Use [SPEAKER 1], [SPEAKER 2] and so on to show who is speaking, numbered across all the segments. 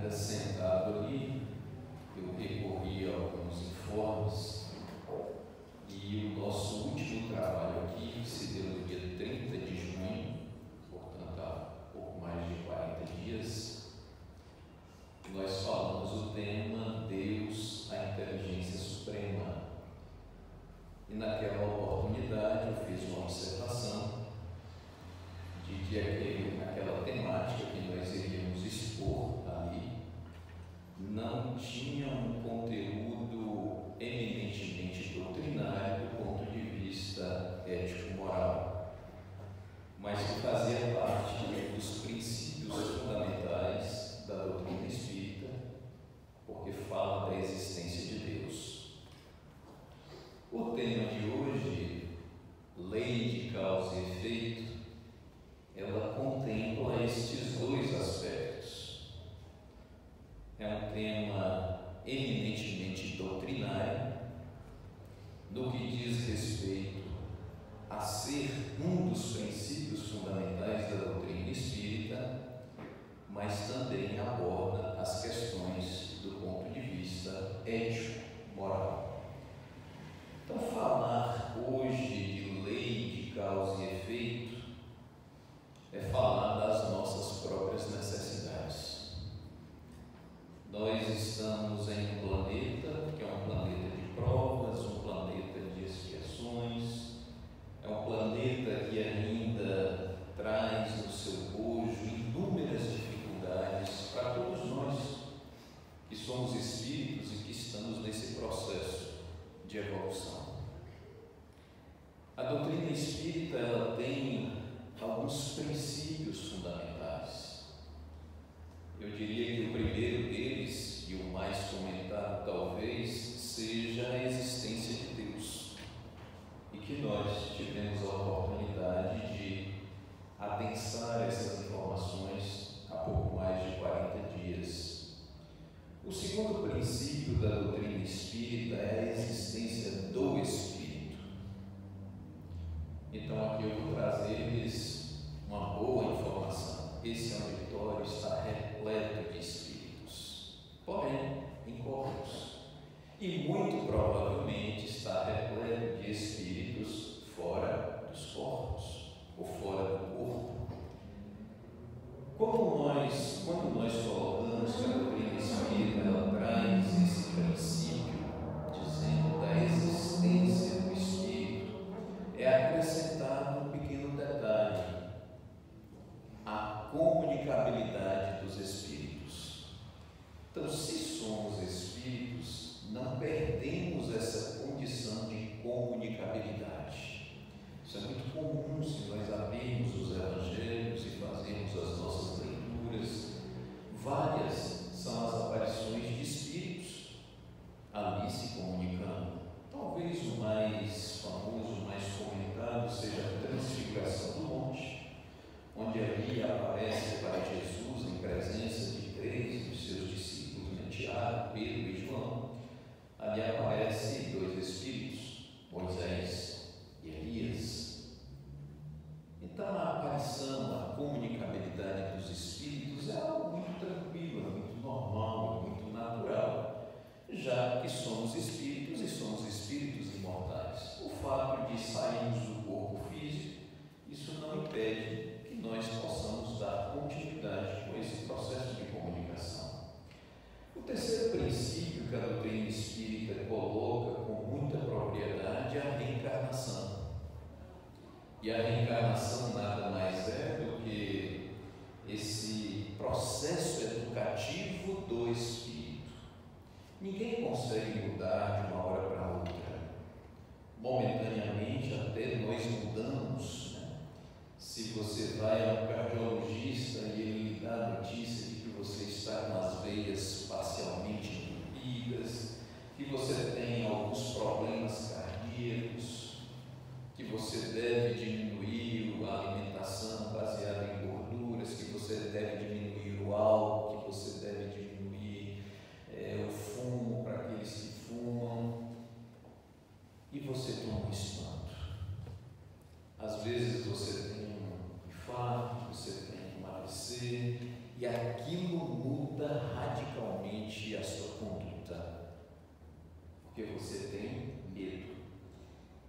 [SPEAKER 1] ainda sentado ali, eu recorri a alguns informes e o nosso último trabalho aqui se deu no dia 30 de junho, portanto há pouco mais de 40 dias. Nós falamos o tema Deus, a inteligência suprema. E naquela oportunidade eu fiz uma observação de que aquela temática que nós iríamos expor ali não tinha um conteúdo eminentemente doutrinário do ponto de vista ético-moral, mas que fazia parte dos princípios fundamentais da doutrina espírita, porque fala da existência de Deus. O tema de hoje, lei de causa e efeito, ela contempla estes dois aspectos. É um tema eminentemente doutrinário, no que diz respeito a ser um dos princípios fundamentais da doutrina espírita, mas também aborda as questões do ponto de vista ético-moral. Então, falar hoje de lei de causa e efeito é falar das nossas próprias necessidades. Nós estamos em um planeta que é um planeta de provas, um planeta de expiações, é um planeta que ainda traz no seu bojo inúmeras dificuldades para todos nós que somos espíritos e que estamos nesse processo de evolução. A doutrina espírita ela tem alguns princípios fundamentais. Eu diria que o primeiro deles, e o mais comentado talvez, seja a existência de Deus, e que nós tivemos a oportunidade de adensar essas informações há pouco mais de 40 dias. O segundo princípio da doutrina espírita é a existência do Espírito. Então aqui eu vou trazer-lhes uma boa informação. Esse auditório está repleto de espíritos, porém incorpos, e muito provavelmente está repleto de espíritos fora dos corpos ou fora do corpo. Quando nós colocamos que a doutrina espírita ela traz esse princípio dizendo da existência do espírito, é acrescentado um pequeno detalhe: a comunicabilidade dos espíritos. Então, se somos espíritos, não perdemos essa condição de comunicabilidade. Isso é muito comum se nós abrirmos os evangelhos e fazermos as nossas leituras. Várias são as aparições de espíritos ali se comunicando. Talvez o mais famoso, o mais comentado seja a Transfiguração do Monte, onde ali aparece para Jesus em presença de 3 dos seus discípulos, Tiago, Pedro e João. Ali aparecem 2 espíritos, Moisés e Elias. Então a aparição, a comunicabilidade dos espíritos é algo muito tranquilo, muito normal, muito natural, já que somos espíritos e somos espíritos imortais. O fato de sairmos do corpo físico, isso não impede que nós possamos dar continuidade com esse processo de comunicação. O terceiro princípio que a doutrina espírita coloca com muita propriedade é a reencarnação. E a reencarnação nada mais é do que esse processo educativo do espírito. Ninguém consegue mudar de uma hora para outra. Momentaneamente até nós mudamos, né? Se você vai a um cardiologista e ele lhe dá a notícia de que você está com as veias parcialmente entupidas, que você tem alguns problemas cardíacos, que você deve diminuir a alimentação baseada em gorduras, que você deve diminuir o álcool, que você deve diminuir o fumo para aqueles que fumam, e você toma um espanto. Às vezes você tem um infarto, você tem um AVC, e aquilo muda muda radicalmente a sua conduta, porque você tem medo.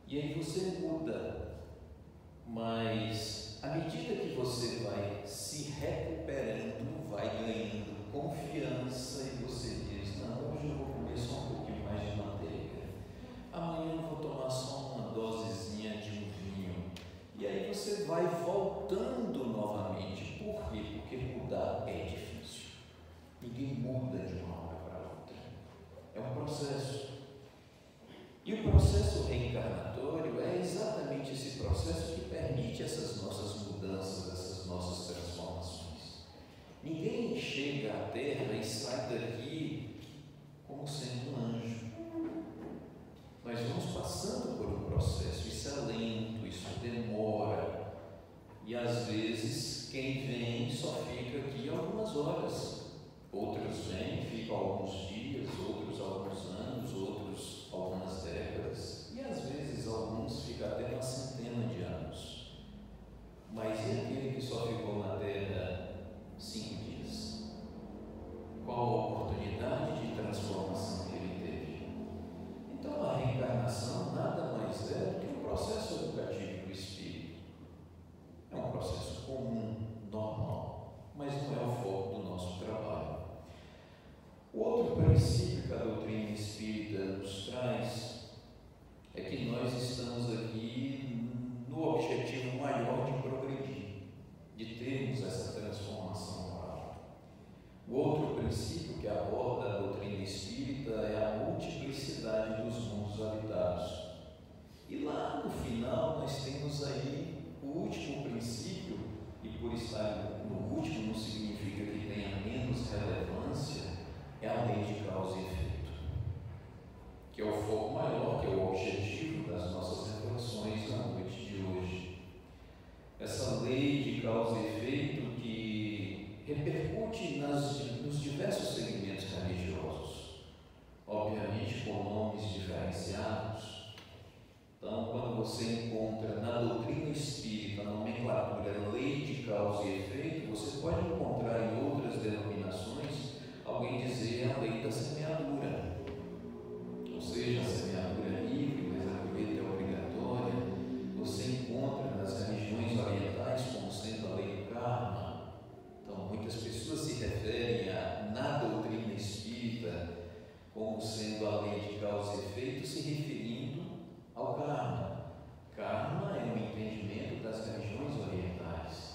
[SPEAKER 1] E aí você muda, mas à medida que você vai se recuperando, vai ganhando confiança e você diz: não, hoje eu vou comer só um pouquinho mais de manteiga, amanhã eu vou tomar só uma dosezinha de um vinho. E aí você vai voltando novamente. Por quê? Porque mudar é difícil. Ninguém muda de uma hora para outra. É um processo. E o processo reencarnatório é exatamente esse processo que permite essas nossas mudanças, essas nossas transformações. Ninguém chega à Terra e sai daqui como sendo um anjo. Nós vamos passando por um processo, isso é lento, isso demora. E às vezes quem vem só fica aqui algumas horas. Outros vêm, ficam alguns dias, outros alguns anos, outros algumas décadas, e às vezes alguns ficam até uma centena de anos. Mas e aquele que só ficou na Terra 5 dias? Qual a oportunidade de transformação que ele teve? Então a reencarnação nada mais é do que um processo educativo do espírito. É um processo comum, normal, mas não é o foco do nosso trabalho. O outro princípio que a doutrina espírita nos traz é que nós estamos aqui no objetivo maior de progredir, de termos essa transformação moral. O outro princípio que aborda a doutrina espírita é a multiplicidade dos mundos habitados. E lá no final nós temos aí o último princípio, e por estar no último não significa que tenha menos relevância, é a lei de causa e efeito, que é o foco maior, que é o objetivo das nossas reflexões na noite de hoje. Essa lei de causa e efeito que repercute nos diversos segmentos religiosos, obviamente com nomes diferenciados. Então, quando você encontra na doutrina espírita a nomenclatura lei de causa e efeito, você pode encontrar em outras denominações alguém dizer a lei da semeadura, ou seja, a semeadura livre, mas a colheita é obrigatória. Você encontra nas religiões orientais como sendo a lei do karma. Então muitas pessoas se referem na doutrina espírita como sendo a lei de causa e efeito, se referindo ao karma. Karma é um entendimento das religiões orientais,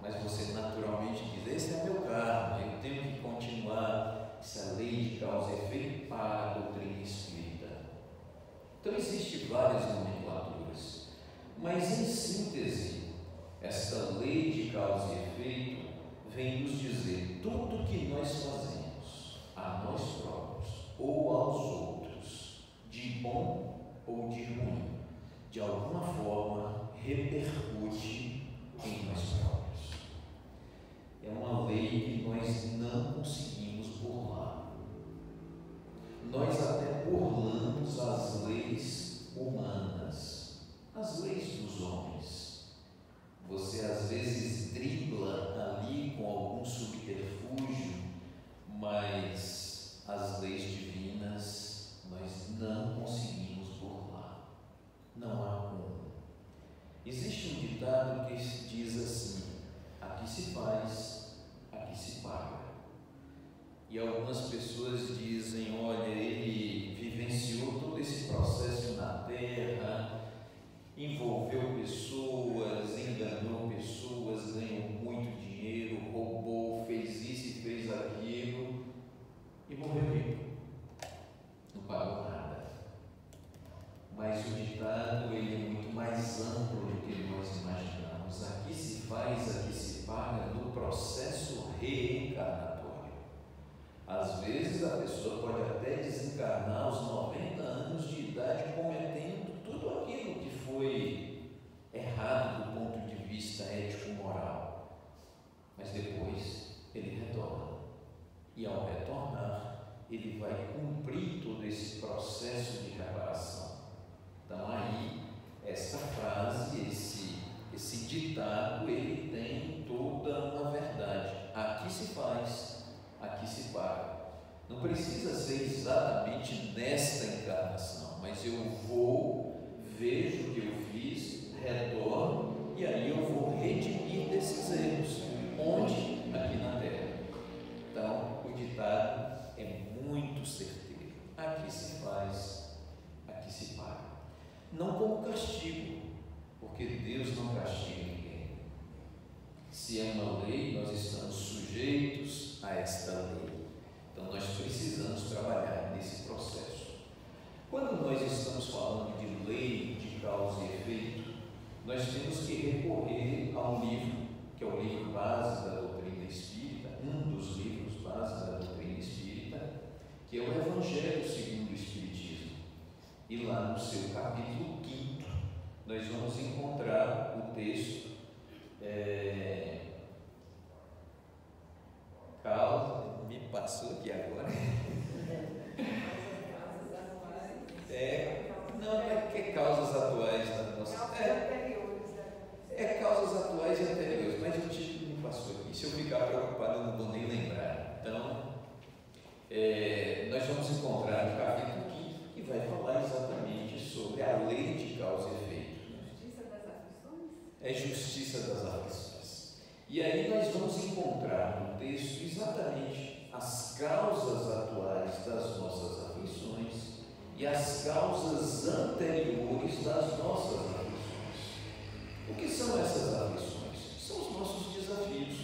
[SPEAKER 1] mas você naturalmente diz: esse é meu karma, eu tenho que continuar essa lei de causa e efeito para a doutrina espírita. Então existem várias nomenclaturas, mas em síntese, esta lei de causa e efeito vem nos dizer: tudo que nós fazemos a nós próprios ou aos outros, de bom ou de ruim, de alguma forma repercute em nós próprios. É uma lei que nós não conseguimos burlar. Nós até burlamos as leis humanas, as leis dos homens. Você às vezes dribla ali com algum subterfúgio, mas as leis divinas nós não conseguimos burlar. Não há como. Existe um ditado que diz assim: aqui se faz, aqui se paga. E algumas pessoas dizem: olha, ele vivenciou todo esse processo na Terra, envolveu pessoas, enganou pessoas, ganhou muito dinheiro, roubou, fez isso e fez aquilo e morreu rico. Não pagou nada. Mas o ditado ele é muito mais amplo do que nós imaginamos. Aqui se faz, aqui se paga no processo reencarnatório. Às vezes a pessoa pode até desencarnar aos 90 anos de idade cometendo tudo aquilo que foi errado do ponto de vista ético-moral, mas depois ele retorna, e ao retornar ele vai cumprir todo esse processo de reparação. Então aí essa frase, esse ditado, ele tem toda uma verdade. Aqui se faz, aqui se para. Não precisa ser exatamente nesta encarnação, mas eu vou, vejo o que eu fiz, retorno, e aí eu vou redimir desses erros. Onde? Aqui na Terra. Então, o ditado é muito certeiro. Aqui se faz, aqui se para. Não como castigo, porque Deus não castiga ninguém. Se é uma lei, nós estamos sujeitos a esta lei. Então nós precisamos trabalhar nesse processo. Quando nós estamos falando de lei de causa e efeito, nós temos que recorrer a um livro, que é o livro base da doutrina espírita, um dos livros base da doutrina espírita, que é o Evangelho segundo o Espiritismo. E lá no seu capítulo 5º, nós vamos encontrar o texto me passou aqui agora. Não é que causas atuais da nossa. Causas atuais e anteriores, mas o título me passou aqui. Se eu ficar preocupado, eu não vou nem lembrar. Então, nós vamos encontrar no capítulo 5 que vai falar exatamente sobre a lei de causa e efeito.
[SPEAKER 2] Justiça das aflições?
[SPEAKER 1] É justiça das aflições. E aí nós vamos encontrar no texto exatamente as causas atuais das nossas aflições e as causas anteriores das nossas aflições. O que são essas aflições? São os nossos desafios.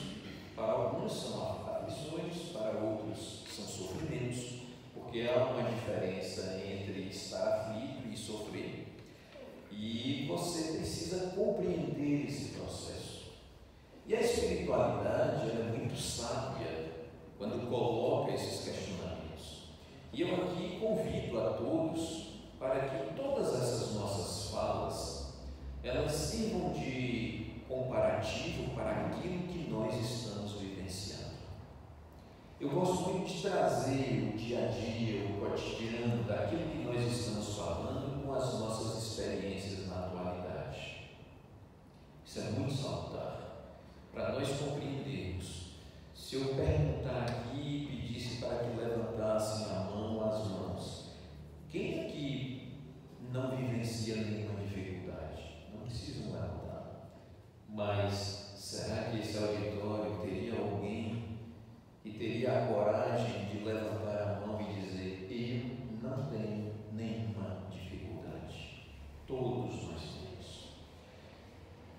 [SPEAKER 1] Para alguns são aflições, para outros são sofrimentos, porque há uma diferença entre estar aflito e sofrer. E você precisa compreender esse processo. E a espiritualidade ela é muito sábia quando coloca esses questionamentos. E eu aqui convido a todos para que todas essas nossas falas elas sirvam de comparativo para aquilo que nós estamos vivenciando. Eu gosto muito de trazer o dia a dia, o cotidiano, daquilo que nós estamos falando com as nossas experiências na atualidade. Isso é muito salutar. Para nós compreendermos, se eu perguntar aqui e pedisse para que levantassem a mão, as mãos, quem aqui não vivencia nenhuma dificuldade? Não precisam levantar. Mas será que esse auditório teria alguém que teria a coragem de levantar a mão e dizer: eu não tenho nenhuma dificuldade? Todos nós temos.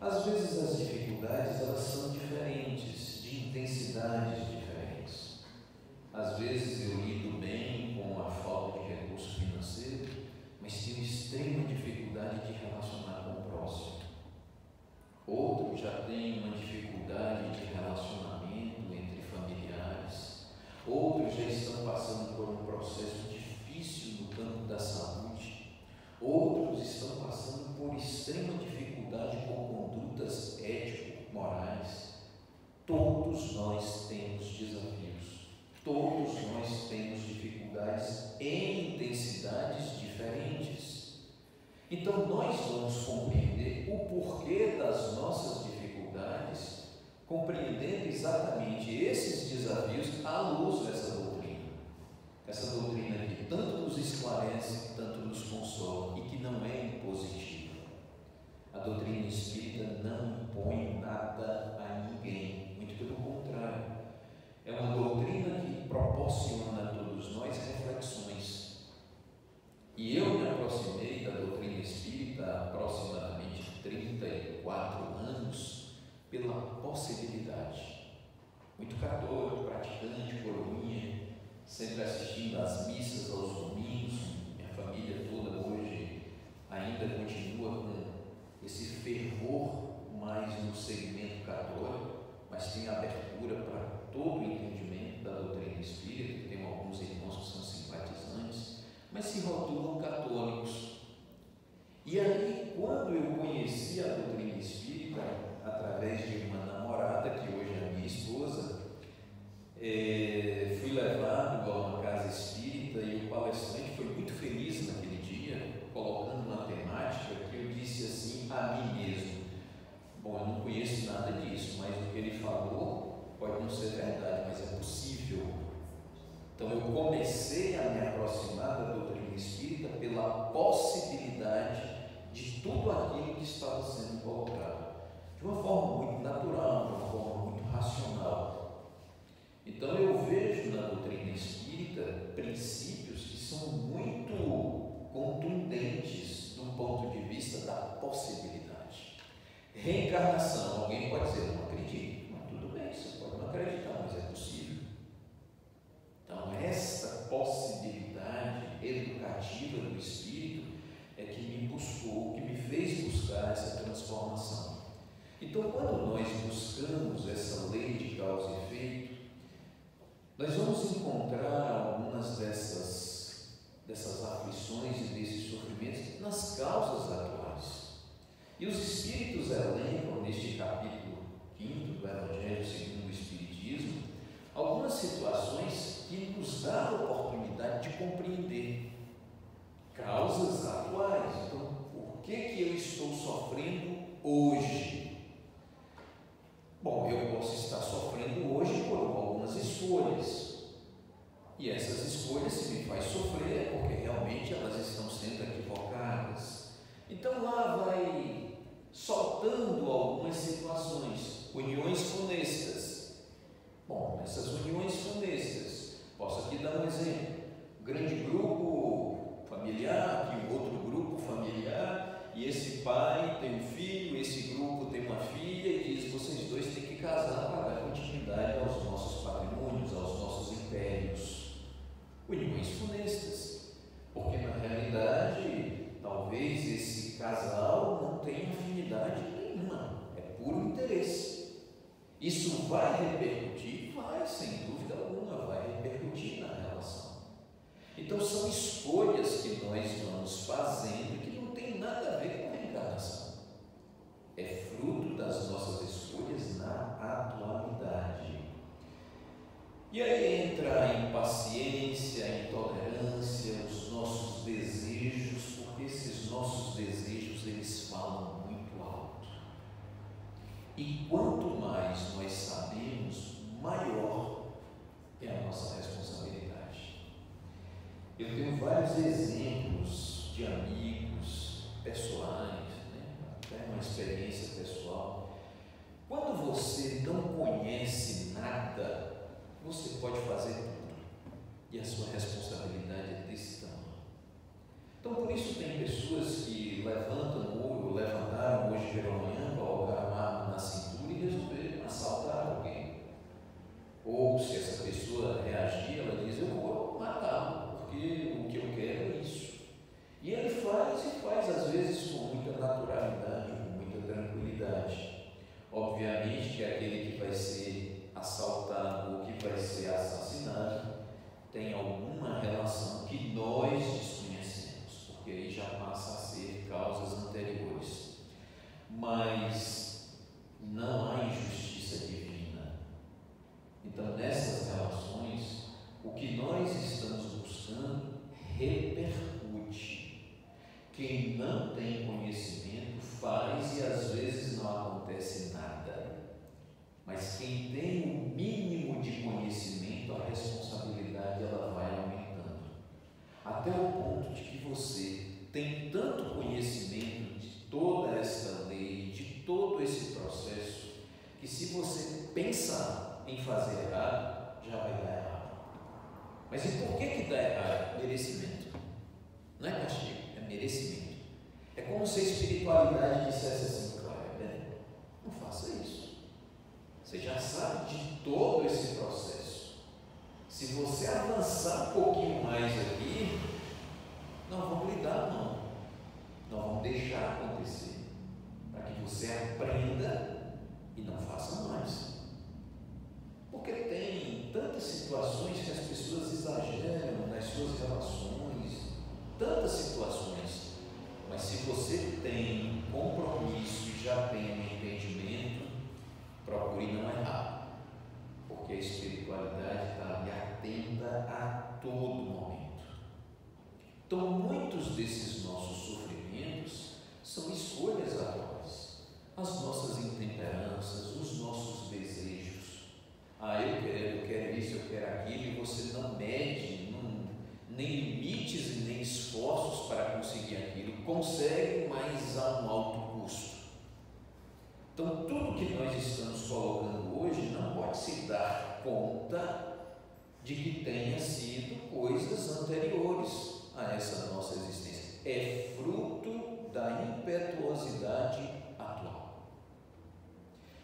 [SPEAKER 1] Às vezes as dificuldades elas são diferentes, de intensidades diferentes. Às vezes eu lido bem com a falta de recurso financeiro, mas tenho extrema dificuldade de relacionar com o próximo. Outros já têm uma dificuldade de relacionamento entre familiares. Outros já estão passando por um processo difícil no campo da saúde. Outros estão passando por extrema dificuldade com condutas ético-morais. Todos nós temos desafios, todos nós temos dificuldades em intensidades diferentes. Então nós vamos compreender o porquê das nossas dificuldades, compreendendo exatamente esses desafios à luz dessa doutrina. Essa doutrina que tanto nos esclarece, tanto nos consola e que não é impositiva. A doutrina espírita não impõe nada a ninguém, muito pelo contrário. É uma doutrina que proporciona a todos nós reflexões. E eu me aproximei da doutrina espírita há aproximadamente 34 anos pela possibilidade. Muito católico, praticante, coroinha, sempre assistindo às missas aos domingos. Minha família toda hoje ainda continua com esse fervor mais no segmento católico, mas tem abertura para todo o entendimento da doutrina espírita. Tem alguns irmãos que são simpatizantes, mas se rotulam católicos. E aí, quando eu conheci a doutrina espírita através de uma namorada, que hoje é a minha esposa, fui levado a uma casa espírita e o palestrante foi muito feliz naquele dia, colocando uma temática que eu disse assim a mim mesmo: bom, eu não conheço nada disso, mas o que ele falou pode não ser verdade, mas é possível eu comecei a me aproximar da doutrina espírita pela possibilidade de tudo aquilo que estava sendo colocado, de uma forma muito natural, de uma forma muito racional. Então eu vejo na doutrina espírita princípios que são muito contundentes do ponto de vista da possibilidade. Reencarnação, alguém pode dizer, não acredito, mas tudo bem, você pode não acreditar, mas é possível. Então essa possibilidade educativa do Espírito é que me buscou, que me fez buscar essa transformação. Então quando nós buscamos essa lei de causa e efeito, nós vamos encontrar algumas dessas aflições e desses sofrimentos nas causas atuais. E os Espíritos elencam neste capítulo 5º do Evangelho segundo o Espiritismo algumas situações que nos dão a oportunidade de compreender causas atuais. Então, por que eu estou sofrendo hoje? Bom, eu posso estar sofrendo hoje por algumas escolhas. E essas escolhas, se me faz sofrer, é porque realmente elas estão sendo equivocadas. Então lá vai soltando algumas situações, uniões funestas. Bom, essas uniões funestas, posso aqui dar um exemplo. Um grande grupo familiar, aqui um outro grupo familiar, e esse pai tem um filho, esse grupo tem uma filha, e diz, vocês dois têm que casar para dar continuidade aos nossos patrimônios, aos nossos impérios. Uniões funestas, porque na realidade talvez esse casal não tenha afinidade nenhuma, é puro interesse. Isso vai repercutir? Vai, sem dúvida alguma, vai repercutir na relação. Então são escolhas que nós vamos fazendo que não tem nada a ver com a reencarnação, é fruto das nossas escolhas na atualidade. E aí entra a impaciência, a intolerância, os nossos desejos, porque esses nossos desejos, eles falam muito alto. E quanto mais nós sabemos, maior é a nossa responsabilidade. Eu tenho vários exemplos de amigos pessoais, até uma experiência pessoal. Quando você não conhece nada, você pode fazer tudo, e a sua responsabilidade é desse tamanho. Então, por isso tem pessoas que levantaram hoje pela manhã, colocaram uma arma na cintura e resolveram assaltar alguém. Ou se essa pessoa reagir, ela diz, eu vou matá-lo, porque o que eu quero é isso. E ele faz às vezes com muita naturalidade, com muita tranquilidade. Obviamente que aquele que vai ser assaltado ou que vai ser assassinado tem alguma relação que nós desconhecemos, porque aí já passa a ser causas anteriores. Mas não há injustiça divina. Então, nessas relações, o que nós estamos buscando repercute. Quem não tem conhecimento faz e às vezes não acontece nada. Mas quem tem o mínimo de conhecimento, a responsabilidade ela vai aumentando. Até o ponto de que você tem tanto conhecimento de toda esta lei, de todo esse processo, que se você pensar em fazer errado, já vai dar errado. Mas e por que dá errado? Merecimento. Não é castigo, é merecimento. É como se a espiritualidade dissesse assim, Cláudia, não faça isso. Você já sabe de todo esse processo. Se você avançar um pouquinho mais aqui, não vamos lidar não. Não vamos deixar acontecer. Para que você aprenda e não faça mais. Porque tem tantas situações que as pessoas exageram nas suas relações, tantas situações. Mas se você tem compromisso e já tem um entendimento, procure não errar, porque a espiritualidade está ali atenta a todo momento. Então, muitos desses nossos sofrimentos são escolhas atuais, as nossas intemperanças, os nossos desejos. Eu quero isso, eu quero aquilo, e você não mede nem limites e nem esforços para conseguir aquilo, conseguem, mas a um alto custo. Então, tudo que nós estamos colocando hoje não pode se dar conta de que tenha sido coisas anteriores a essa nossa existência. É fruto da impetuosidade atual.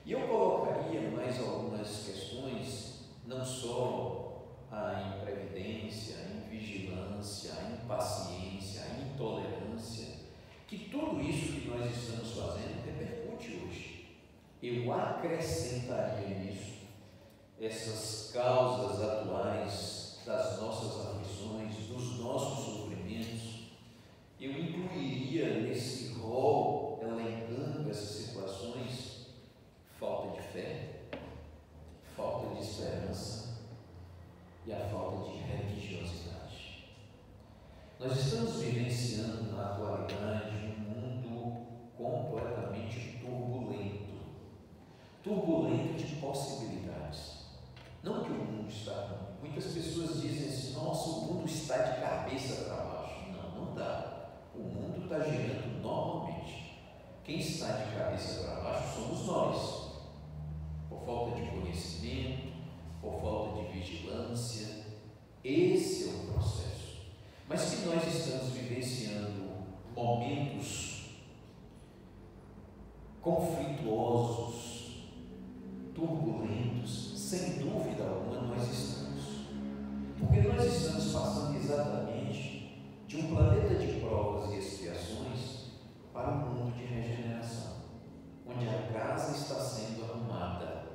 [SPEAKER 1] E eu colocaria mais algumas questões, não só a imprevidência, a invigilância, a impaciência, a intolerância, que tudo isso que nós estamos fazendo repercute hoje. Eu acrescentaria nisso essas causas atuais das nossas aflições, dos nossos sofrimentos. Eu incluiria nesse rol, elencando essas situações, falta de fé, falta de esperança e a falta de religiosidade. Nós estamos vivenciando na atualidade um mundo completamente turbulento de possibilidades. Não que o mundo está, muitas pessoas dizem assim: nossa, o mundo está de cabeça para baixo. Não, não está. O mundo está girando normalmente. Quem está de cabeça para baixo somos nós, por falta de conhecimento, por falta de vigilância. Esse é o processo. Mas que nós estamos vivenciando momentos conflituosos, turbulentos, sem dúvida alguma nós estamos. Porque nós estamos passando exatamente de um planeta de provas e expiações para um mundo de regeneração, onde a casa está sendo arrumada.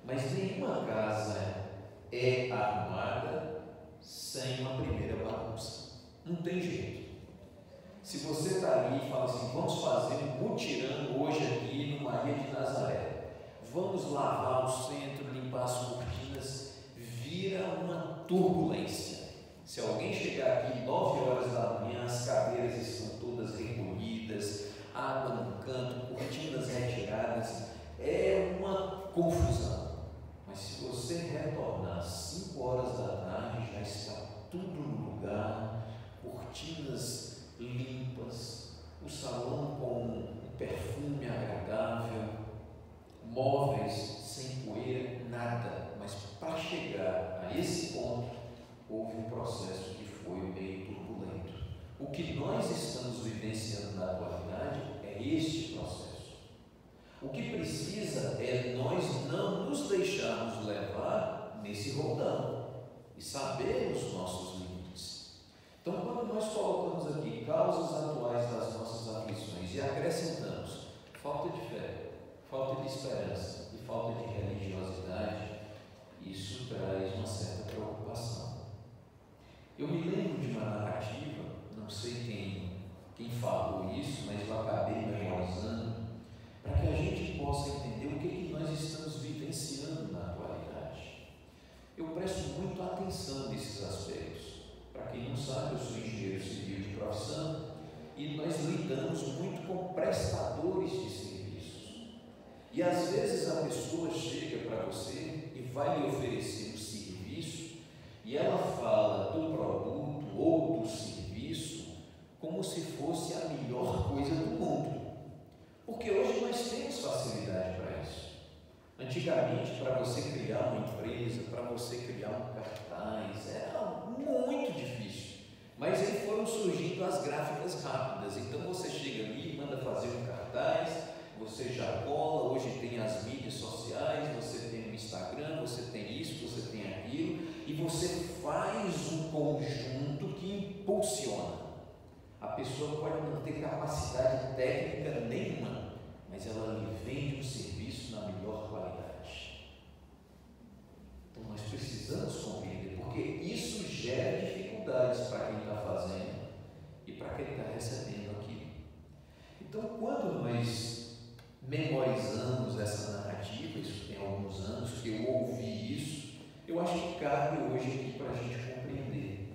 [SPEAKER 1] Mas nenhuma casa é arrumada sem uma primeira bagunça. Não tem jeito. Se você está ali e fala assim: vamos fazer um mutirão hoje aqui no Maria de Nazaré, vamos lavar o centro, limpar as cortinas, vira uma turbulência. Se alguém chegar aqui 9 horas da manhã, as cadeiras estão todas recolhidas, água no canto, cortinas retiradas, é uma confusão. Mas se você retornar às 5 horas da tarde, já está tudo no lugar, cortinas limpas, o salão com um perfume agradável, móveis sem poeira, nada. Mas para chegar a esse ponto, houve um processo que foi meio turbulento. O que nós estamos vivenciando na atualidade é este processo. O que precisa é nós não nos deixarmos levar nesse roldão e sabermos os nossos limites. Então, quando nós colocamos aqui causas atuais das nossas aflições e acrescentamos falta de fé, falta de esperança e falta de religiosidade, isso traz uma certa preocupação. Eu me lembro de uma narrativa, não sei quem falou isso, mas eu acabei memorizando, para que a gente possa entender o que nós estamos vivenciando na atualidade. Eu presto muito atenção nesses aspectos. Para quem não sabe, eu sou engenheiro civil de profissão e nós lidamos muito com prestadores de serviços. E às vezes a pessoa chega para você e vai lhe oferecer um serviço e ela fala do produto ou do serviço como se fosse a melhor coisa do mundo. Porque hoje nós temos facilidade para isso. Antigamente, para você criar uma empresa, para você criar um cartaz, era muito difícil. Mas aí foram surgindo as gráficas rápidas. Então você chega ali, manda fazer um cartaz, você já cola. Hoje tem as mídias sociais, você tem o Instagram, você tem isso, você tem aquilo, e você faz um conjunto que impulsiona. A pessoa pode não ter capacidade técnica nenhuma, mas ela lhe vende um serviço na melhor qualidade. Então nós precisamos compreender, porque isso gera dificuldades para quem está fazendo e para quem está recebendo aquilo. Então, quando nós memorizamos essa narrativa, isso tem alguns anos que eu ouvi isso, eu acho que cabe hoje aqui para a gente compreender.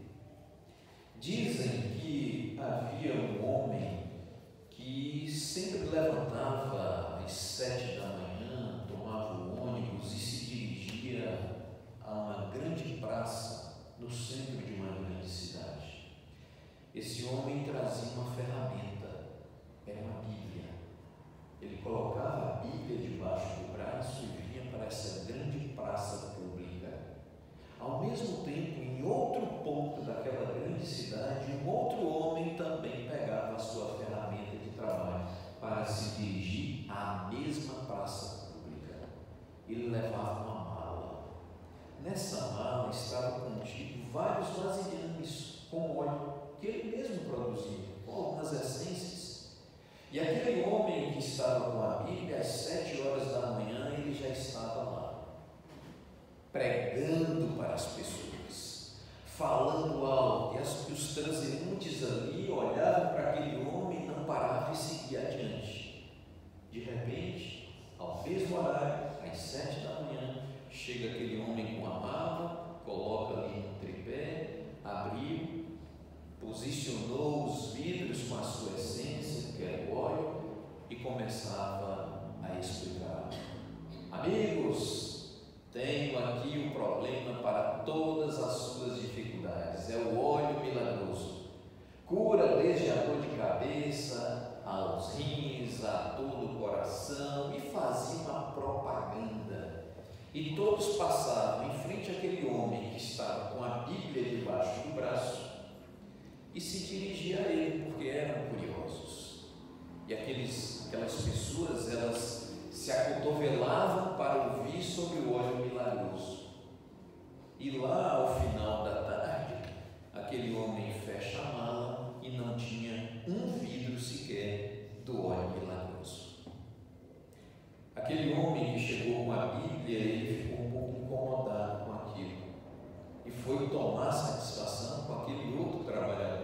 [SPEAKER 1] Dizem que havia um homem que sempre levantava às 7 da manhã, tomava o ônibus e se dirigia a uma grande praça no centro de uma grande cidade. esse homem trazia uma ferramenta, era uma Bíblia. Ele colocava a Bíblia debaixo do braço e vinha para essa grande praça pública. Ao mesmo tempo, em outro ponto daquela grande cidade, um outro homem também pegava a sua ferramenta de trabalho para se dirigir à mesma praça pública. Ele levava uma mala. Nessa mala estava contido vários vasilhames com óleo que ele mesmo produzia, com algumas essências. E aquele homem que estava com a Bíblia, às 7 horas da manhã, ele já estava lá, pregando para as pessoas, falando alto, e os transeuntes ali olhavam para aquele homem, não paravam e seguiam adiante. De repente, ao mesmo horário, às 7 da manhã, chega aquele homem com a mala, coloca ali no tripé, abriu, posicionou os vidros com a sua essência, que era o óleo, e começava a explicar: amigos, tenho aqui um problema para todas as suas dificuldades, é o óleo milagroso, cura desde a dor de cabeça, aos rins, a dor do coração, e fazia uma propaganda. E todos passavam em frente àquele homem que estava com a Bíblia debaixo do braço e se dirigia a ele, porque eram curiosos. E aquelas pessoas, elas se acotovelavam para ouvir sobre o óleo milagroso. E lá, ao final da tarde, aquele homem fecha a mala e não tinha um vidro sequer do óleo milagroso. Aquele homem que chegou com a Bíblia, ele ficou um pouco incomodado com aquilo e foi tomar satisfação com aquele outro trabalhador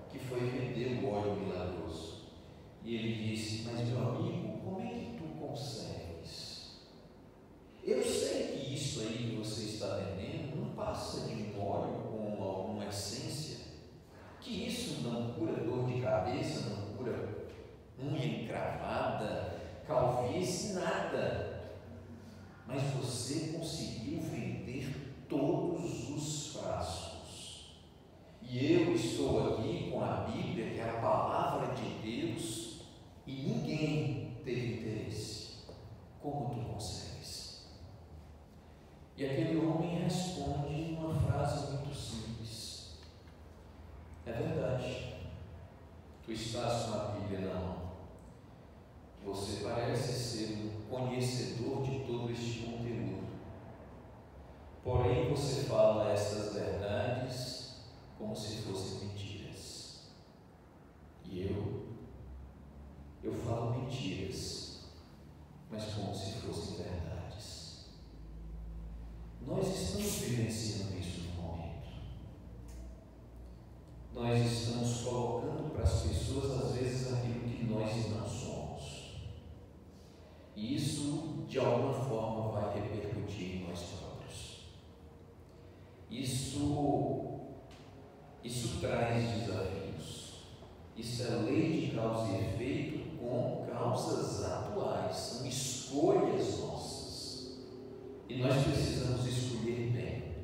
[SPEAKER 1] que foi vender o óleo milagroso. E ele disse: mas meu amigo, como é que tu consegues? Eu sei que isso aí que você está vendendo não passa de um óleo com alguma essência, que isso não cura dor de cabeça, não cura unha encravada, calvície, nada. Mas você conseguiu vender todos os frascos. E eu estou aqui com a Bíblia, que é a palavra de Deus, e ninguém teve interesse. Como tu consegues? E aquele homem responde uma frase muito simples: é verdade, tu estás com a Bíblia na mão, você parece ser um conhecedor de todo este conteúdo, porém você fala estas verdades como se fossem mentiras. E eu falo mentiras, mas como se fossem verdades. Nós estamos vivenciando isso no momento. Nós estamos colocando para as pessoas, às vezes, aquilo que nós não somos. E isso, de alguma forma, vai repercutir em nós próprios. Isso traz desafios. Isso é lei de causa e efeito com causas atuais. São escolhas nossas. E nós precisamos escolher bem.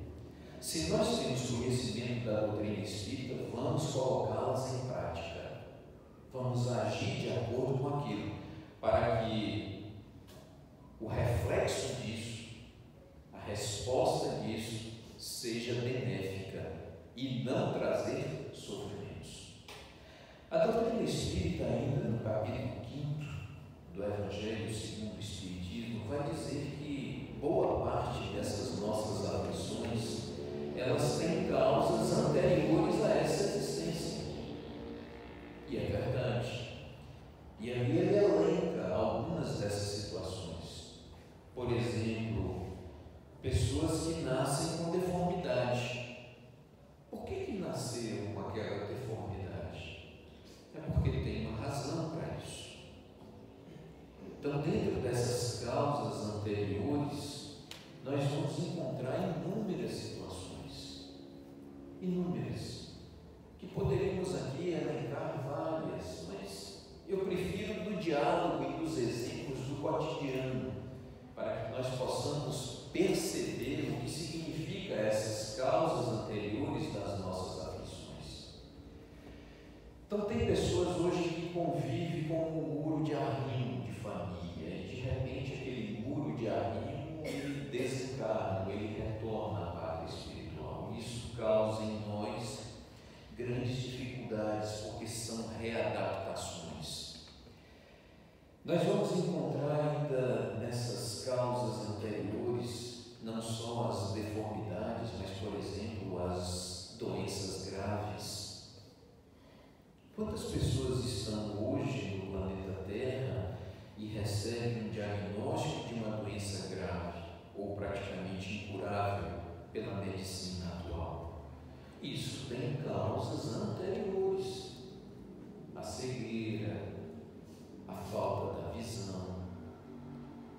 [SPEAKER 1] Se nós temos conhecimento da doutrina espírita, vamos colocá-las em prática. Vamos agir de acordo com aquilo, para que o reflexo disso, a resposta disso, seja benéfica e não trazer sofrimentos. A doutrina espírita, ainda no capítulo 5 do Evangelho segundo o Espiritismo, vai dizer que boa parte dessas nossas aflições, elas têm causas anteriores a essa existência. E é verdade. E ali ele elenca algumas dessas situações. Por exemplo, pessoas que nascem com deformidade. Por que nasceram com aquela deformidade? É porque tem uma razão para isso. Então, dentro dessas causas anteriores, nós vamos encontrar inúmeras situações, que poderíamos aqui elencar várias, mas eu prefiro do diálogo e dos exemplos do cotidiano, para que nós possamos perceber o que significa essas causas anteriores das nossas aflições. Então tem pessoas hoje que convivem com um muro de arrimo de família e de repente aquele muro de arrimo ele desencarna, ele retorna à pátria espiritual. Isso causa em nós grandes dificuldades porque são readaptações. Nós vamos encontrar ainda nessas causas anteriores não só as deformidades, mas por exemplo as doenças graves. Quantas pessoas estão hoje no planeta Terra e recebem um diagnóstico de uma doença grave ou praticamente incurável pela medicina atual? Isso tem causas anteriores: a cegueira, a falta da visão.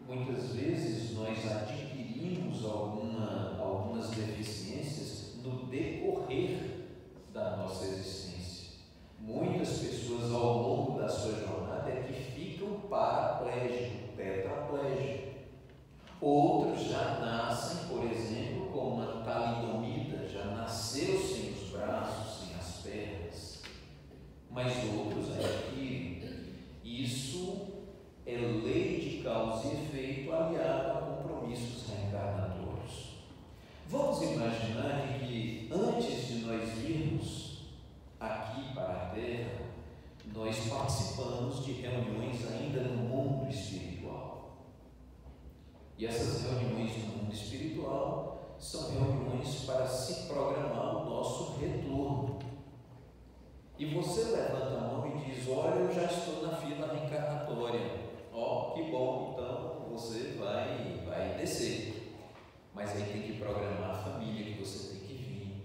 [SPEAKER 1] Muitas vezes nós adquirimos algumas deficiências no decorrer da nossa existência. Muitas pessoas ao longo da sua jornada é que ficam paraplégicos, tetraplégicos. Outros já nascem, por exemplo, com uma talidomida, já nasceu sem os braços, sem as pernas. Mas outros adquirem. Isso é lei de causa e efeito aliado a compromissos reencarnatórios. Vamos imaginar que antes de nós virmos aqui para a Terra, nós participamos de reuniões ainda no mundo espiritual. E essas reuniões no mundo espiritual são reuniões para se programar o nosso retorno. E você levanta a mão e diz: olha, eu já estou na fila reencarnatória. Ó, que bom, então você vai descer. Mas aí tem que programar a família que você tem que vir,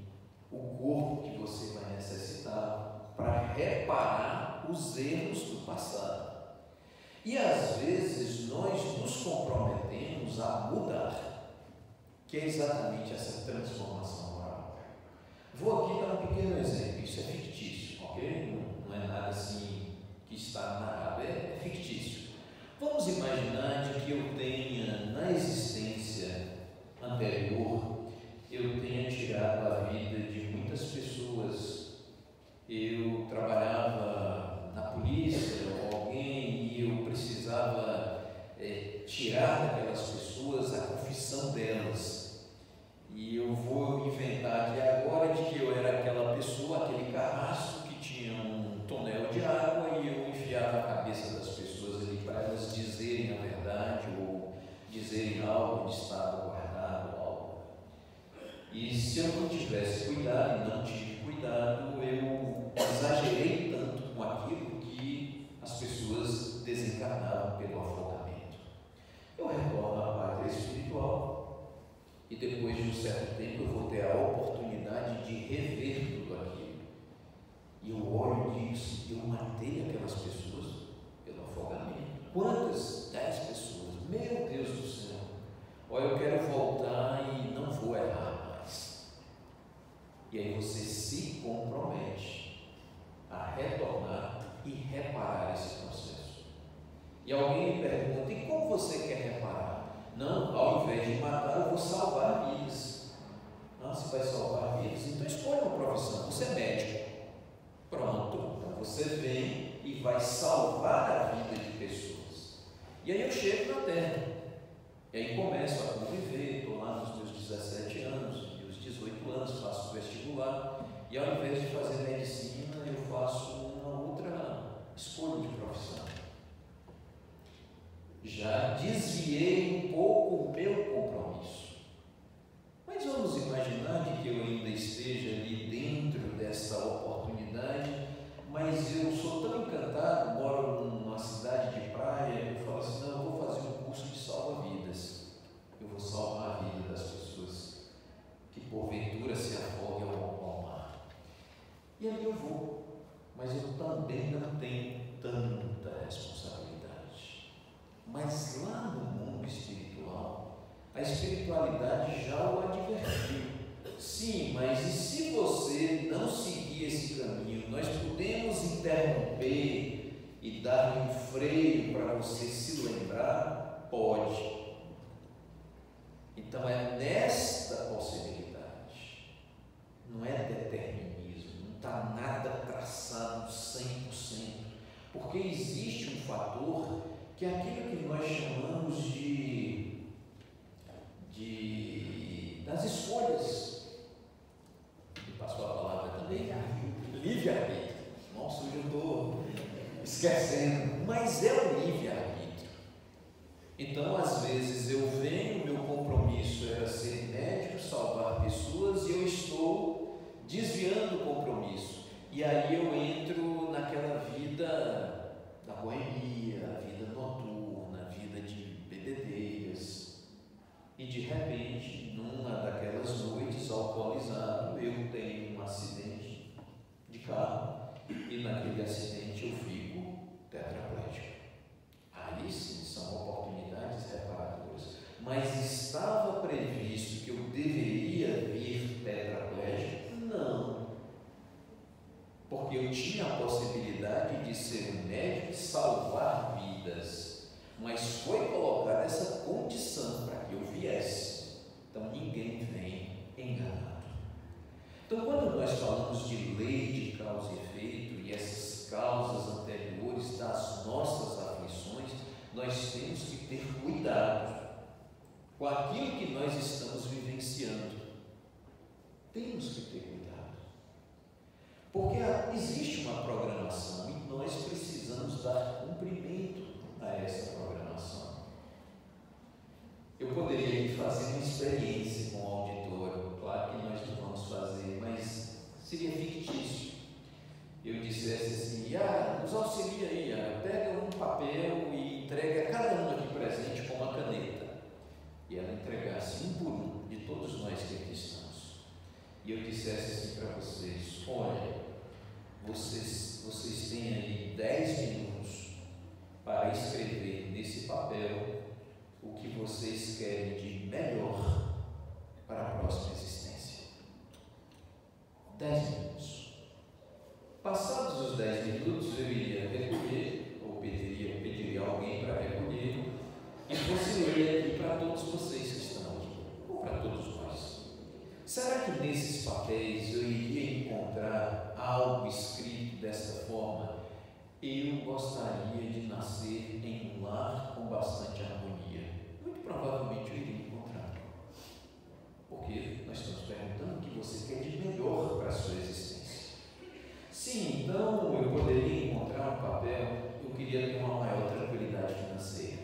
[SPEAKER 1] o corpo que você vai necessitar para reparar os erros do passado. E às vezes nós nos comprometemos a mudar, que é exatamente essa transformação moral. Vou aqui dar um pequeno exemplo, isso é fictício, ok? Não é nada assim que está narrado, é fictício. Vamos imaginar de que eu tenha, na existência anterior, eu tenha tirado a vida de muitas pessoas. Eu trabalhava na polícia ou alguém e eu precisava tirar daquelas pessoas a confissão delas. E eu vou inventar aqui agora de que eu era aquela pessoa, aquele carrasco que tinha um tonel de água e eu enfiava a cabeça das pessoas ali para elas dizerem a verdade ou dizerem algo onde estava guardado algo. E se eu não tivesse cuidado e não tive cuidado, eu exagerei tanto com aquilo que as pessoas desencarnavam pelo afogamento. Eu retorno à pátria espiritual e depois de um certo tempo eu vou ter a oportunidade de rever tudo aquilo. E eu olho e digo: eu matei aquelas pessoas pelo afogamento. Quantas? 10 pessoas. Meu Deus do céu. Olha, eu quero voltar e não vou errar mais. E aí você se compromete a retornar e reparar esse processo. E alguém me pergunta: e como você quer reparar? Não, ao invés de matar, eu vou salvar vidas. Não, você vai salvar vidas? Então escolha uma profissão. Você é médico. Pronto, então você vem e vai salvar a vida de pessoas. E aí eu chego na Terra. E aí começo a conviver, estou lá nos meus 17 anos, meus 18 anos, faço vestibular. E ao invés de fazer medicina, eu faço uma outra escolha de profissão. Já desviei um pouco o meu compromisso. Mas vamos imaginar que eu ainda esteja ali dentro dessa oportunidade, mas eu sou tão encantado, moro numa cidade de praia, eu falo assim: não, eu vou fazer um curso de salva-vidas. Eu vou salvar a vida das pessoas que porventura se afogam ao mar. E aí eu vou, mas eu também não tenho tanta responsabilidade. Mas lá no mundo espiritual, a espiritualidade já o advertiu. Sim, mas e se você não seguir esse caminho, nós podemos interromper e dar um freio para você se lembrar? Pode. Então é nesta possibilidade, não é determinismo, não está nada traçado 100% fator que é aquilo que nós chamamos das escolhas. Me passou a palavra também. Livre-arbítrio. Nossa, hoje eu estou esquecendo. Mas é o livre-arbítrio. Então, às vezes, eu venho, meu compromisso era ser médico, salvar pessoas, e eu estou desviando o compromisso. E aí eu entro naquela vida da boemia, a vida noturna, a vida de bebedeiras. E de repente, numa daquelas noites, alcoolizado, eu tenho um acidente de carro e naquele acidente eu fico tetraplégico. Aí sim, são oportunidades reparadoras. Mas estava previsto que eu deveria vir tetraplégico? Não. Porque eu tinha a possibilidade de ser um médico e salvar vidas. Mas foi colocada essa condição para que eu viesse. Então ninguém vem enganado. Então, quando nós falamos de lei de causa e efeito e essas causas anteriores das nossas aflições, nós temos que ter cuidado com aquilo que nós estamos vivenciando. Temos que ter cuidado. Porque existe uma programação e nós precisamos dar cumprimento a essa programação. Eu poderia fazer uma experiência com o auditório, claro que nós não vamos fazer, mas seria fictício. Eu dissesse assim: nos auxilia aí, pega um papel e entrega a cada um aqui presente com uma caneta. E ela entregasse um por um de todos nós que aqui estamos. E eu dissesse assim para vocês: olha, vocês têm aí 10 minutos para escrever nesse papel o que vocês querem de melhor para a próxima existência. 10 minutos. Passados os 10 minutos, eu iria recolher, ou pediria alguém para recolher, e fosse ler aqui para todos vocês que estão aqui, ou para todos nós. Será que nesses papéis eu iria encontrar algo escrito desta forma? Eu gostaria de nascer em um lar com bastante harmonia. Muito provavelmente eu iria encontrar. Porque nós estamos perguntando o que você quer de melhor para a sua existência. Sim, então eu poderia encontrar um papel, eu queria ter uma maior tranquilidade financeira.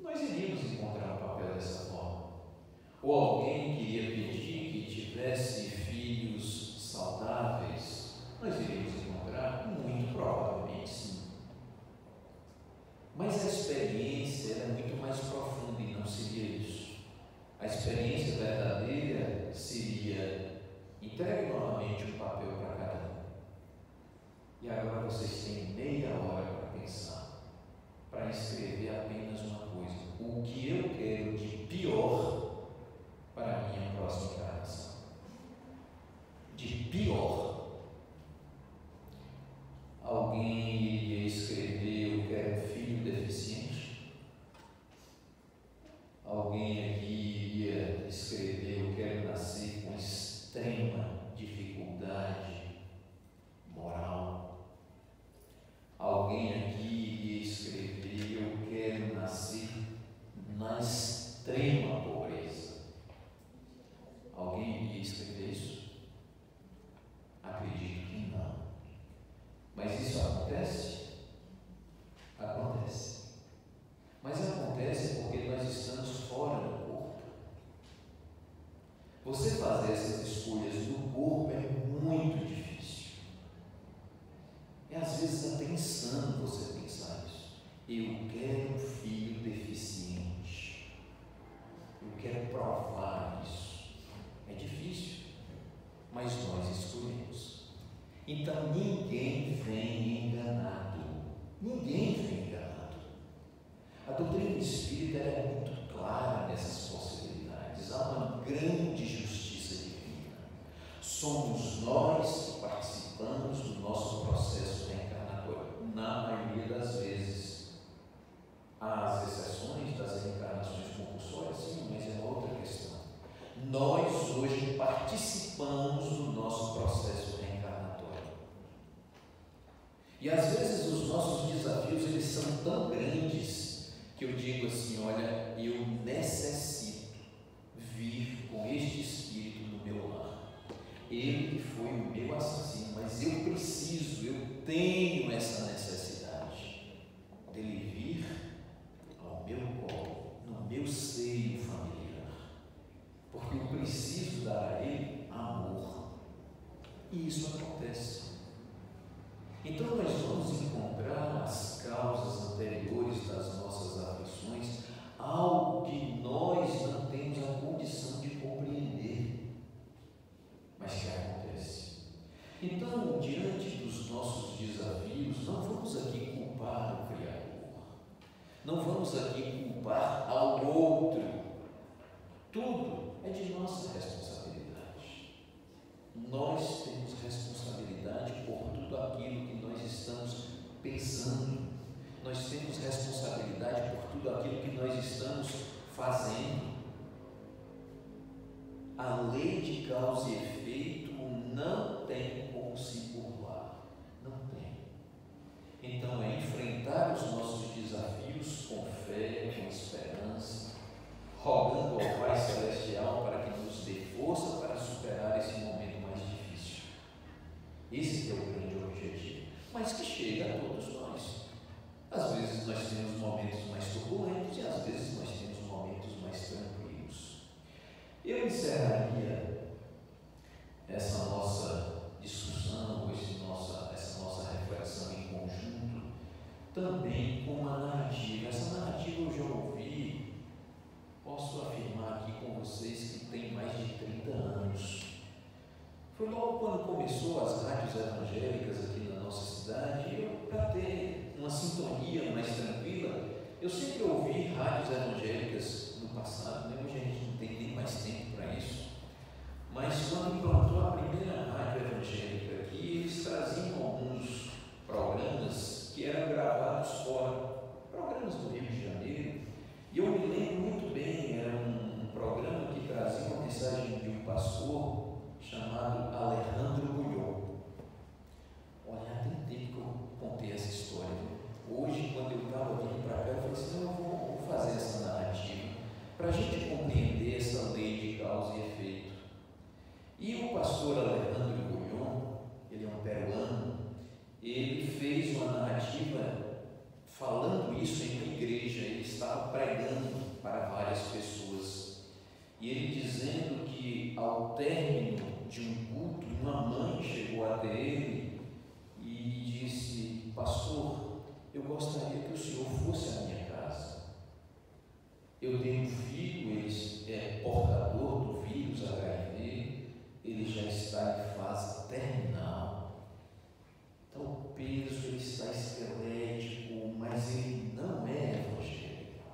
[SPEAKER 1] Nós iríamos encontrar um papel dessa forma. Ou alguém queria pedir que tivesse filhos saudáveis. Nós iríamos encontrar? Muito provavelmente sim. Mas a experiência é muito mais profunda e não seria isso. A experiência verdadeira seria: entregue novamente um papel para cada um. E agora vocês têm meia hora para pensar, para escrever apenas uma coisa: o que eu quero de pior para a minha próxima encarnação. De pior. Alguém iria escrever: eu quero um filho deficiente? Alguém aqui iria escrever: eu quero nascer com extrema dificuldade moral? Alguém aqui iria escrever: eu quero nascer na extrema pobreza? Alguém iria escrever isso? Acredito que não. Mas isso acontece? Acontece. Mas acontece porque nós estamos fora do corpo. Você fazer essas escolhas no corpo é muito difícil. E às vezes até insano você pensar isso. Eu quero um filho deficiente. Eu quero provar isso. É difícil. Mas nós escolhemos. Então ninguém vem enganado. Ninguém vem enganado. A doutrina espírita é muito clara nessas possibilidades. Há uma grande justiça divina. Somos nós que participamos do nosso processo reencarnatório. Na maioria das vezes. Há as exceções das reencarnações compulsórias, sim, mas é uma outra questão. Nós hoje participamos do nosso processo reencarnatório. E às vezes os nossos desafios eles tão grandes que eu digo assim: olha, eu necessito vir com este espírito no meu lar. Ele que foi o meu assassino, mas eu preciso, eu tenho essa necessidade dele vir ao meu colo, no meu seio familiar, porque eu preciso dar a ele amor. E isso acontece. Então nós vamos encontrar as causas anteriores das nossas aflições, algo que nós não temos a condição de compreender, mas que acontece. Então, diante dos nossos desafios, não vamos aqui culpar o Criador, não vamos aqui culpar ao outro. Tudo é de nossa responsabilidade. Nós temos responsabilidade por tudo aquilo que nós estamos pensando. Nós temos responsabilidade por tudo aquilo que nós estamos fazendo. A lei de causa e efeito não tem como se burlar. Não tem. Então é enfrentar os nossos desafios com fé, com esperança, rogando ao Pai Celestial para que nos dê força para superar esse momento mais difícil. Esse é o grande objetivo, mas que chega a todos nós. Às vezes nós temos momentos mais turbulentos e às vezes nós temos momentos mais tranquilos. Eu encerraria essa nossa discussão, essa nossa reflexão em conjunto, também com uma narrativa. Essa narrativa eu já ouvi, posso afirmar aqui com vocês que tem mais de 30 anos. Foi logo quando começou as rádios evangélicas aqui na nossa cidade. Eu, para ter uma sintonia mais tranquila, eu sempre ouvi rádios evangélicas no passado, né? Hoje a gente não tem nem mais tempo para isso. Mas quando implantou a primeira rádio evangélica aqui, eles traziam alguns programas que eram gravados fora, programas do Rio de Janeiro. E eu me lembro muito bem, era um programa que trazia uma mensagem de um pastor chamado Alejandro Bulhon. Olha, há tempo que eu contei essa história. Hoje, quando eu estava vindo para cá, eu falei assim: eu vou fazer essa narrativa para a gente compreender essa lei de causa e efeito. E o pastor Alejandro Bulhon, ele é um peruano, ele fez uma narrativa falando isso em uma igreja. Ele estava pregando para várias pessoas e ele dizendo que ao término de um culto, uma mãe chegou até ele e disse: pastor, eu gostaria que o senhor fosse à minha casa. Eu tenho um filho, ele é portador do vírus HIV, ele já está em fase terminal. Então o peso, ele está esquelético, mas ele não é evangélico.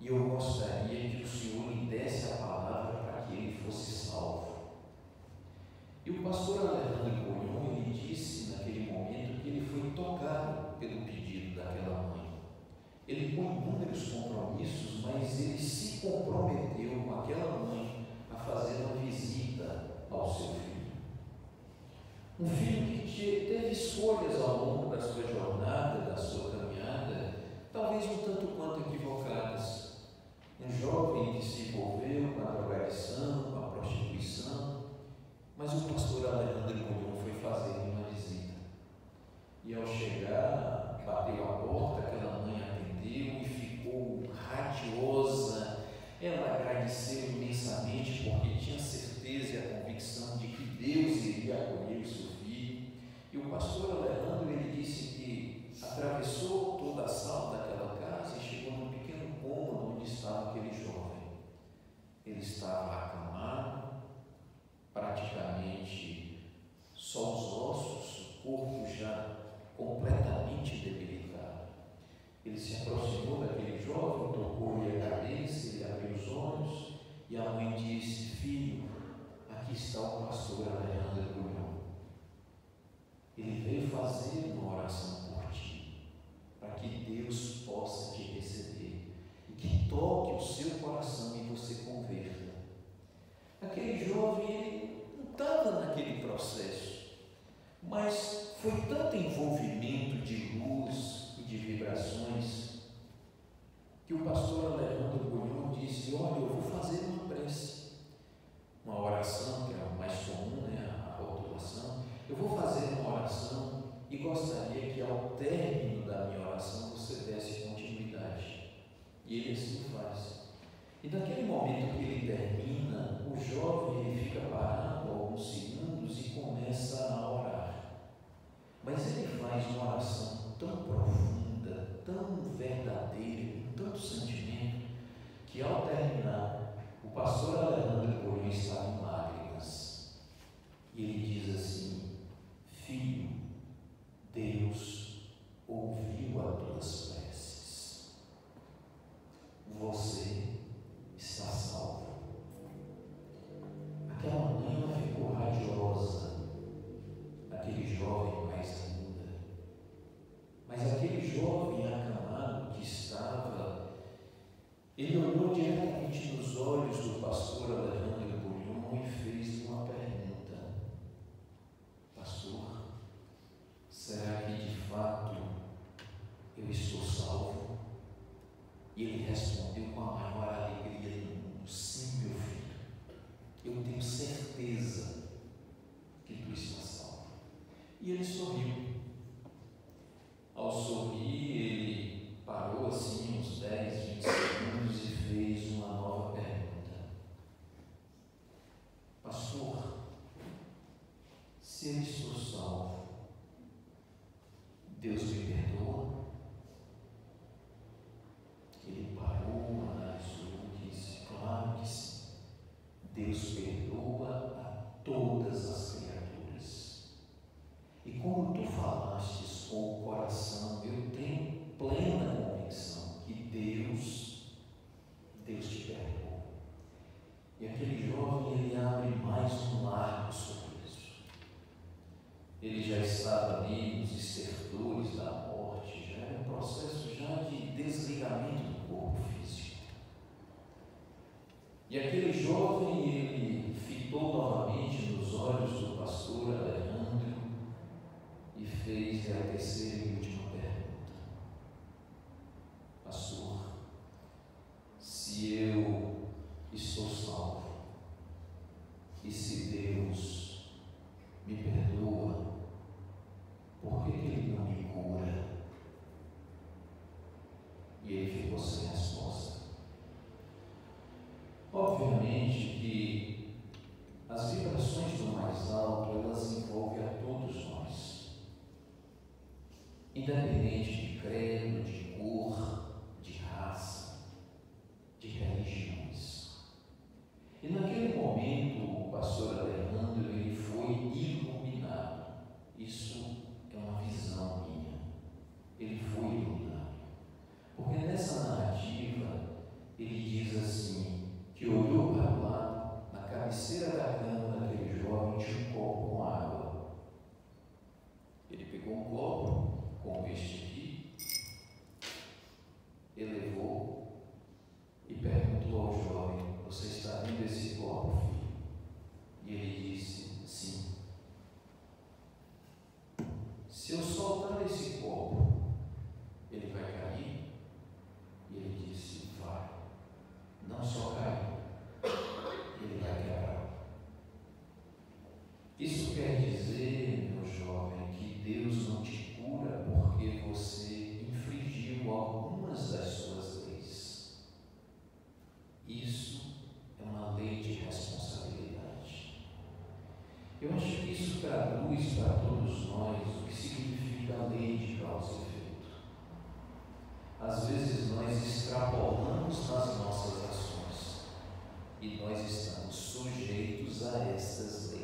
[SPEAKER 1] E eu gostaria que o Senhor lhe desse a palavra para que ele fosse salvo. E o pastor Alejandro Bulhon, ele disse naquele momento que ele foi tocado pelo pedido daquela mãe. Ele põe inúmeros compromissos, mas ele se comprometeu com aquela mãe a fazer uma visita ao seu filho. Um filho que teve escolhas ao longo da sua jornada, da sua caminhada, talvez um tanto quanto equivocadas. Um jovem que se envolveu com a drogadição, com a prostituição, mas o pastor Alejandro Bulhon foi fazer uma visita. E ao chegar, bateu a porta, aquela mãe atendeu e ficou radiosa. Ela agradeceu imensamente porque tinha certeza e a convicção de que Deus iria acolher o seu filho. E o pastor Alejandro, ele disse que atravessou toda a sala daquela casa e chegou num pequeno cômodo onde estava aquele jovem. Ele estava acamado, praticamente só os ossos, o corpo já completamente debilitado. Ele se aproximou daquele jovem, tocou-lhe a cabeça, ele abriu os olhos e a mãe disse: filho, aqui está o pastor Alejandro Bulhon. Ele veio fazer uma oração por ti, para que Deus possa te receber e que toque o seu coração e você converta. Aquele jovem, ele não estava naquele processo, mas foi tanto envolvimento de luz e de vibrações que o pastor Alejandro Bulhon disse: olha, eu vou fazer uma prece, uma oração, que é o mais comum, né, a rotulação. Eu vou fazer uma oração e gostaria que ao término da minha oração você desse continuidade. E ele assim faz. E naquele momento que ele termina, o jovem ele fica parado alguns segundos e começa a orar. Mas ele faz uma oração tão profunda, tão verdadeira, com tanto sentimento, que ao terminar, o pastor Alejandro Bulhon estava em lágrimas. E ele diz assim: filho, Deus ouviu as tuas preces. Você está salvo. Aquela mãe ela ficou radiosa, aquele jovem mais ainda. Mas aquele jovem acamado que estava, ele olhou diretamente nos olhos do pastor Alejandro Bulhon e fez uma pergunta: pastor, será que de fato eu estou salvo? E ele respondeu com a maior alegria do mundo: sim, meu filho, eu tenho certeza que tu estás salvo. E ele sorriu. Ao sorrir, ele parou assim uns 10, 20 segundos e fez uma nova pergunta: pastor, se eu estou salvo, Deus me perdoa? Ele parou, analisou e disse: claro que sim. Deus perdoa a todas as criaturas. E como tu falastes com o coração, eu tenho plena convicção que Deus te perdoa. E aquele jovem, ele abre mais um largo sorriso. Ele já estava ali nos estertores da morte, já era um processo já de desligamento do corpo físico. E aquele jovem, ele fitou novamente nos olhos do pastor Alejandro e fez a terceira e última pergunta: pastor, se eu estou salvo e se Deus me perdoa, por que Ele não me cura? E ele ficou sem resposta. Obviamente que as vibrações do mais alto, elas envolvem a todos nós, independente de credo, de cor, de raça, de religiões. E naquele momento, o pastor Alejandro, ele foi iluminado. Isso é uma visão minha. Ele foi iluminado. Porque nessa narrativa, ele diz assim, que olhou para o lado, na cabeceira da cama daquele jovem, tinha um copo com água. Ele pegou um copo, como este aqui, elevou e perguntou ao jovem: você está vendo esse copo, filho? E ele disse: sim. Se eu soltar esse copo, ele vai cair? E ele disse: vai. Não só cair, ele vai quebrar. Isso quer dizer, meu jovem, que Deus não te cura porque você infringiu algumas das suas leis. Isso é uma lei de responsabilidade. Eu acho que isso traduz para todos nós o que significa a lei de causa e efeito. Às vezes nós extrapolamos nas nossas ações e nós estamos sujeitos a estas leis.